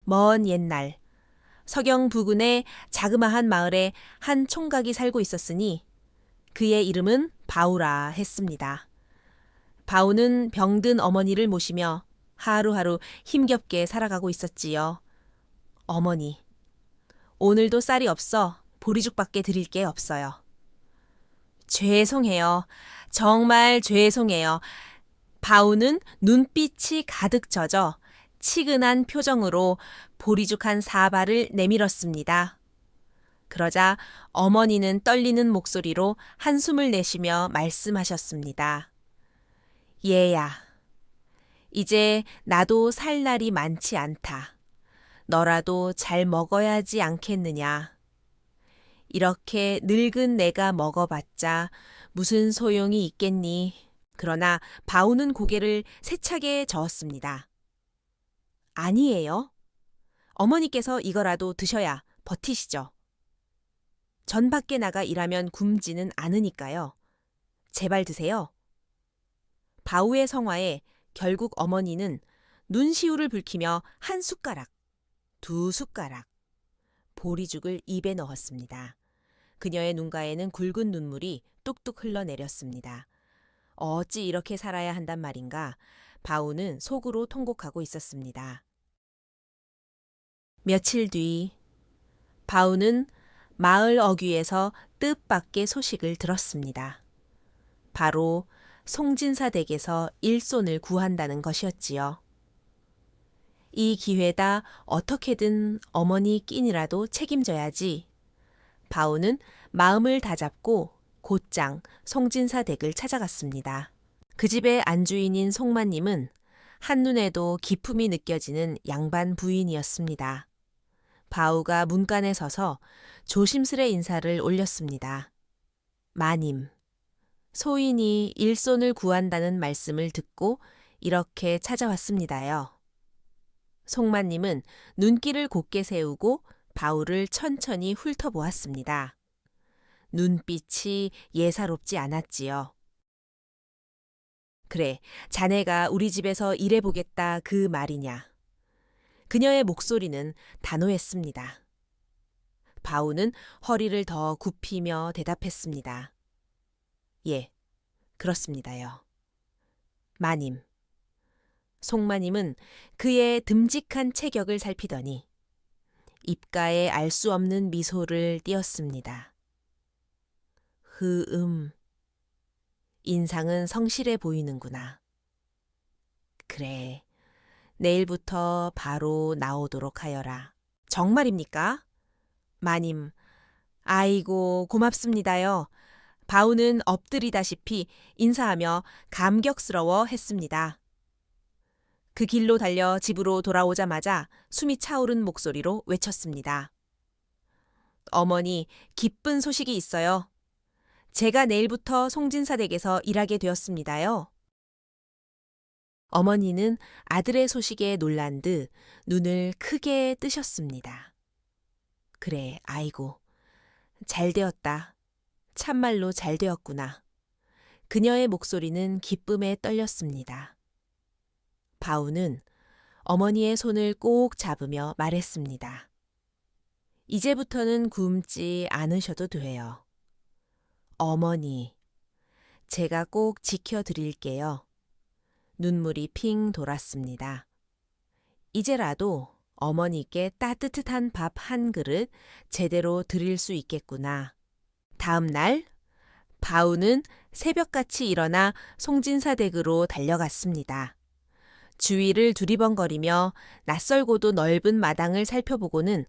먼 옛날 서경 부근의 자그마한 마을에 한 총각이 살고 있었으니 그의 이름은 바우라 했습니다. 바우는 병든 어머니를 모시며 하루하루 힘겹게 살아가고 있었지요. 어머니, 오늘도 쌀이 없어 보리죽밖에 드릴 게 없어요. 죄송해요. 정말 죄송해요. 바우는 눈빛이 가득 젖어 치근한 표정으로 보리죽 한 사발을 내밀었습니다. 그러자 어머니는 떨리는 목소리로 한숨을 내쉬며 말씀하셨습니다. 얘야, 이제 나도 살 날이 많지 않다. 너라도 잘 먹어야지 않겠느냐. 이렇게 늙은 내가 먹어봤자 무슨 소용이 있겠니. 그러나 바우는 고개를 세차게 저었습니다. 아니에요. 어머니께서 이거라도 드셔야 버티시죠. 전 밖에 나가 일하면 굶지는 않으니까요. 제발 드세요. 바우의 성화에 결국 어머니는 눈시울을 붉히며 한 숟가락, 두 숟가락, 보리죽을 입에 넣었습니다. 그녀의 눈가에는 굵은 눈물이 뚝뚝 흘러내렸습니다. 어찌 이렇게 살아야 한단 말인가 바우는 속으로 통곡하고 있었습니다. 며칠 뒤 바우는 마을 어귀에서 뜻밖의 소식을 들었습니다. 바로 송진사 댁에서 일손을 구한다는 것이었지요. 이 기회다 어떻게든 어머니 끼니라도 책임져야지. 바우는 마음을 다잡고 곧장 송진사 댁을 찾아갔습니다. 그 집의 안주인인 송마님은 한눈에도 기품이 느껴지는 양반 부인이었습니다. 바우가 문간에 서서 조심스레 인사를 올렸습니다. 마님, 소인이 일손을 구한다는 말씀을 듣고 이렇게 찾아왔습니다요. 송마님은 눈길을 곧게 세우고 바우를 천천히 훑어보았습니다. 눈빛이 예사롭지 않았지요. 그래, 자네가 우리 집에서 일해보겠다 그 말이냐. 그녀의 목소리는 단호했습니다. 바우는 허리를 더 굽히며 대답했습니다. 예, 그렇습니다요. 마님. 송마님은 그의 듬직한 체격을 살피더니 입가에 알 수 없는 미소를 띄었습니다. 인상은 성실해 보이는구나. 그래, 내일부터 바로 나오도록 하여라. 정말입니까? 마님, 아이고 고맙습니다요. 바우는 엎드리다시피 인사하며 감격스러워 했습니다. 그 길로 달려 집으로 돌아오자마자 숨이 차오른 목소리로 외쳤습니다. 어머니, 기쁜 소식이 있어요. 제가 내일부터 송진사 댁에서 일하게 되었습니다요. 어머니는 아들의 소식에 놀란 듯 눈을 크게 뜨셨습니다. 그래, 아이고, 잘 되었다. 참말로 잘 되었구나. 그녀의 목소리는 기쁨에 떨렸습니다. 바우는 어머니의 손을 꼭 잡으며 말했습니다. 이제부터는 굶지 않으셔도 돼요. 어머니, 제가 꼭 지켜드릴게요. 눈물이 핑 돌았습니다. 이제라도 어머니께 따뜻한 밥 한 그릇 제대로 드릴 수 있겠구나. 다음 날 바우는 새벽같이 일어나 송진사 댁으로 달려갔습니다. 주위를 두리번거리며 낯설고도 넓은 마당을 살펴보고는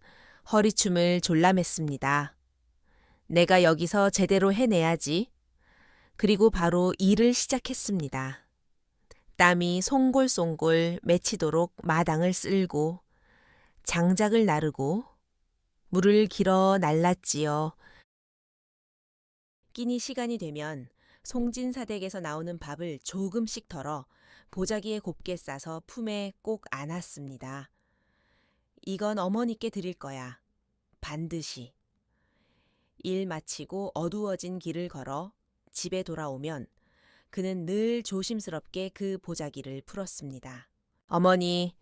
허리춤을 졸라맸습니다. 내가 여기서 제대로 해내야지. 그리고 바로 일을 시작했습니다. 땀이 송골송골 맺히도록 마당을 쓸고 장작을 나르고 물을 길어 날랐지요. 끼니 시간이 되면 송진사댁에서 나오는 밥을 조금씩 덜어 보자기에 곱게 싸서 품에 꼭 안았습니다. 이건 어머니께 드릴 거야. 반드시. 일 마치고 어두워진 길을 걸어 집에 돌아오면 그는 늘 조심스럽게 그 보자기를 풀었습니다. 어머니,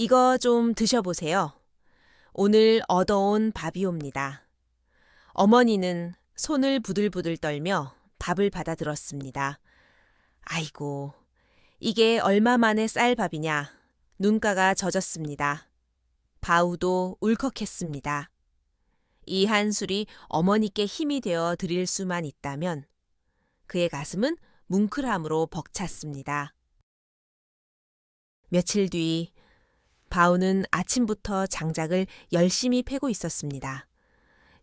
이거 좀 드셔보세요. 오늘 얻어온 밥이옵니다. 어머니는 손을 부들부들 떨며 밥을 받아들었습니다. 아이고, 이게 얼마 만에 쌀밥이냐. 눈가가 젖었습니다. 바우도 울컥했습니다. 이 한술이 어머니께 힘이 되어 드릴 수만 있다면 그의 가슴은 뭉클함으로 벅찼습니다. 며칠 뒤 바우는 아침부터 장작을 열심히 패고 있었습니다.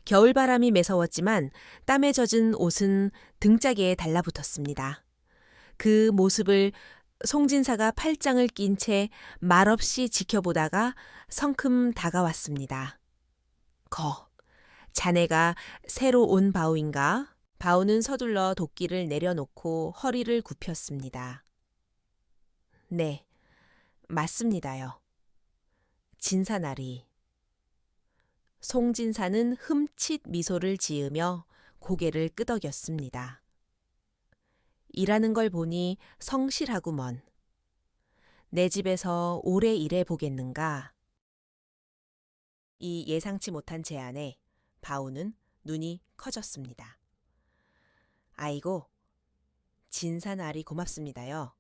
겨울바람이 매서웠지만 땀에 젖은 옷은 등짝에 달라붙었습니다. 그 모습을 송진사가 팔짱을 낀 채 말없이 지켜보다가 성큼 다가왔습니다. 자네가 새로 온 바우인가? 바우는 서둘러 도끼를 내려놓고 허리를 굽혔습니다. 네, 맞습니다요. 진사나리. 송진사는 흠칫 미소를 지으며 고개를 끄덕였습니다. 일하는 걸 보니 성실하구먼. 내 집에서 오래 일해 보겠는가? 이 예상치 못한 제안에 바우는 눈이 커졌습니다. 아이고, 진사나리 고맙습니다요.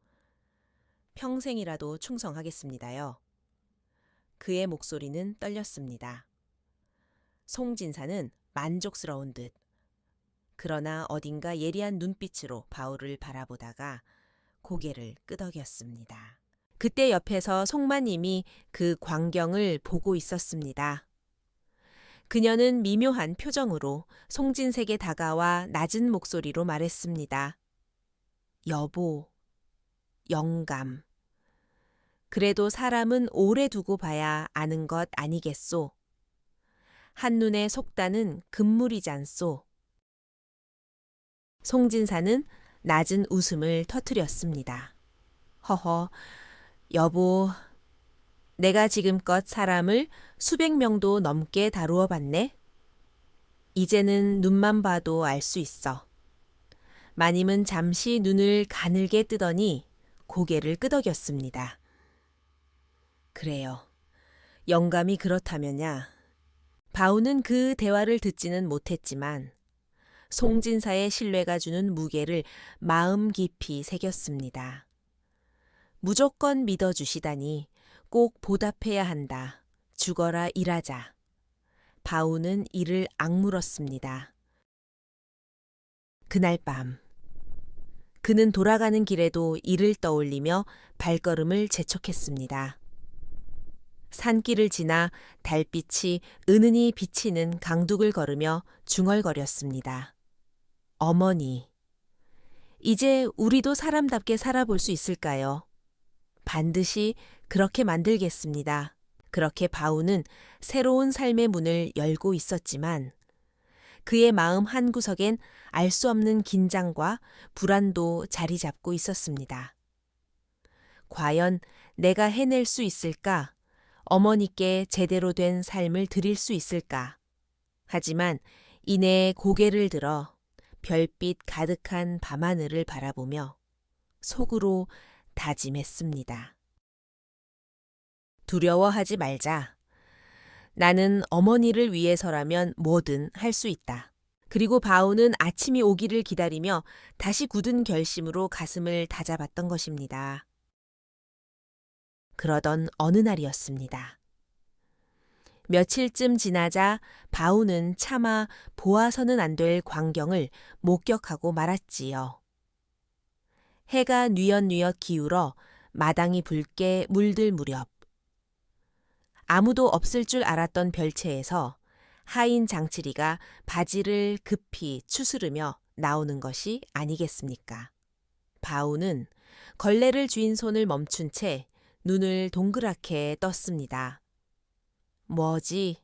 평생이라도 충성하겠습니다요. 그의 목소리는 떨렸습니다. 송진사는 만족스러운 듯, 그러나 어딘가 예리한 눈빛으로 바울을 바라보다가 고개를 끄덕였습니다. 그때 옆에서 송마님이 그 광경을 보고 있었습니다. 그녀는 미묘한 표정으로 송진색에 다가와 낮은 목소리로 말했습니다. 여보, 영감. 그래도 사람은 오래 두고 봐야 아는 것 아니겠소. 한눈에 속다는 금물이잖소. 송진사는 낮은 웃음을 터뜨렸습니다. 허허, 여보, 내가 지금껏 사람을 수백 명도 넘게 다루어 봤네. 이제는 눈만 봐도 알 수 있어. 마님은 잠시 눈을 가늘게 뜨더니 고개를 끄덕였습니다. 그래요. 영감이 그렇다면야. 바우는 그 대화를 듣지는 못했지만 송진사의 신뢰가 주는 무게를 마음 깊이 새겼습니다. 무조건 믿어주시다니 꼭 보답해야 한다. 죽어라 일하자. 바우는 이를 악물었습니다. 그날 밤 그는 돌아가는 길에도 이를 떠올리며 발걸음을 재촉했습니다. 산길을 지나 달빛이 은은히 비치는 강둑을 걸으며 중얼거렸습니다. 어머니, 이제 우리도 사람답게 살아볼 수 있을까요? 반드시 그렇게 만들겠습니다. 그렇게 바우는 새로운 삶의 문을 열고 있었지만 그의 마음 한구석엔 알 수 없는 긴장과 불안도 자리 잡고 있었습니다. 과연 내가 해낼 수 있을까? 어머니께 제대로 된 삶을 드릴 수 있을까? 하지만 이내 고개를 들어 별빛 가득한 밤하늘을 바라보며 속으로 다짐했습니다. 두려워하지 말자. 나는 어머니를 위해서라면 뭐든 할 수 있다. 그리고 바우는 아침이 오기를 기다리며 다시 굳은 결심으로 가슴을 다잡았던 것입니다. 그러던 어느 날이었습니다. 며칠쯤 지나자 바우는 차마 보아서는 안 될 광경을 목격하고 말았지요. 해가 뉘엿뉘엿 기울어 마당이 붉게 물들 무렵 아무도 없을 줄 알았던 별채에서 하인 장치리가 바지를 급히 추스르며 나오는 것이 아니겠습니까? 바우는 걸레를 쥔 손을 멈춘 채 눈을 동그랗게 떴습니다. 뭐지?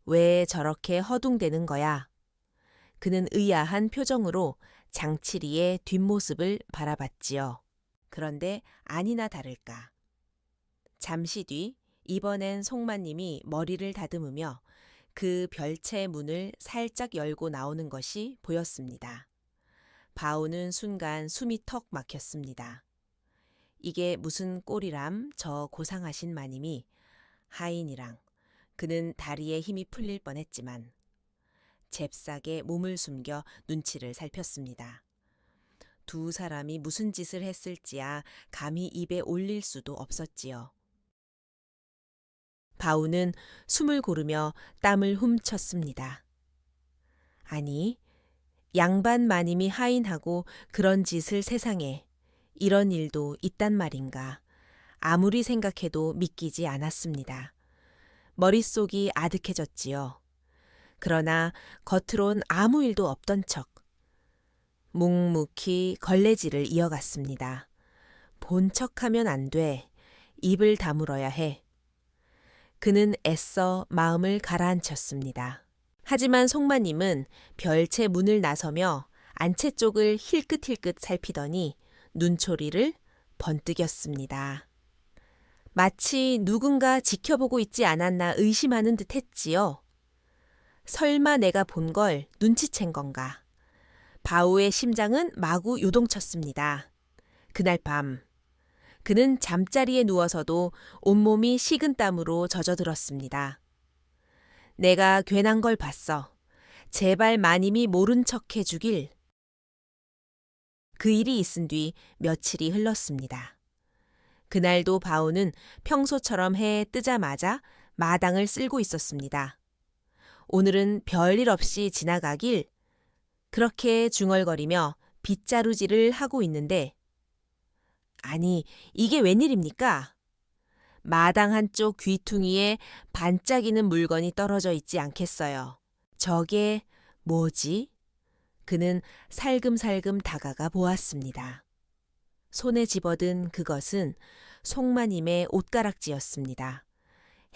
왜 저렇게 허둥대는 거야? 그는 의아한 표정으로 장치리의 뒷모습을 바라봤지요. 그런데 아니나 다를까. 잠시 뒤 이번엔 송마님이 머리를 다듬으며 그 별채 문을 살짝 열고 나오는 것이 보였습니다. 바우는 순간 숨이 턱 막혔습니다. 이게 무슨 꼴이람 저 고상하신 마님이 하인이랑 그는 다리에 힘이 풀릴 뻔했지만 잽싸게 몸을 숨겨 눈치를 살폈습니다. 두 사람이 무슨 짓을 했을지야 감히 입에 올릴 수도 없었지요. 바우는 숨을 고르며 땀을 훔쳤습니다. 아니, 양반 마님이 하인하고 그런 짓을 세상에 이런 일도 있단 말인가. 아무리 생각해도 믿기지 않았습니다. 머릿속이 아득해졌지요. 그러나 겉으론 아무 일도 없던 척 묵묵히 걸레질을 이어갔습니다. 본 척하면 안 돼. 입을 다물어야 해. 그는 애써 마음을 가라앉혔습니다. 하지만 송마님은 별채 문을 나서며 안채 쪽을 힐끗힐끗 살피더니 눈초리를 번뜩였습니다. 마치 누군가 지켜보고 있지 않았나 의심하는 듯 했지요. 설마 내가 본 걸 눈치챈 건가. 바우의 심장은 마구 요동쳤습니다. 그날 밤 그는 잠자리에 누워서도 온몸이 식은땀으로 젖어들었습니다. 내가 괜한 걸 봤어. 제발 마님이 모른 척 해주길. 그 일이 있은 뒤 며칠이 흘렀습니다. 그날도 바우는 평소처럼 해 뜨자마자 마당을 쓸고 있었습니다. 오늘은 별일 없이 지나가길 그렇게 중얼거리며 빗자루질을 하고 있는데 아니 이게 웬일입니까? 마당 한쪽 귀퉁이에 반짝이는 물건이 떨어져 있지 않겠어요. 저게 뭐지? 그는 살금살금 다가가 보았습니다. 손에 집어든 그것은 송마님의 옷가락지였습니다.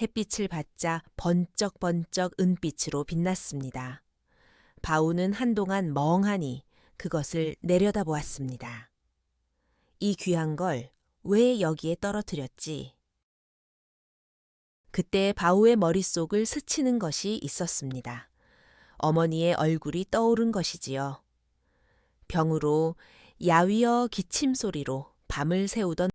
햇빛을 받자 번쩍번쩍 은빛으로 빛났습니다. 바우는 한동안 멍하니 그것을 내려다보았습니다. 이 귀한 걸 왜 여기에 떨어뜨렸지? 그때 바우의 머릿속을 스치는 것이 있었습니다. 어머니의 얼굴이 떠오른 것이지요. 병으로 야위어 기침 소리로 밤을 새우던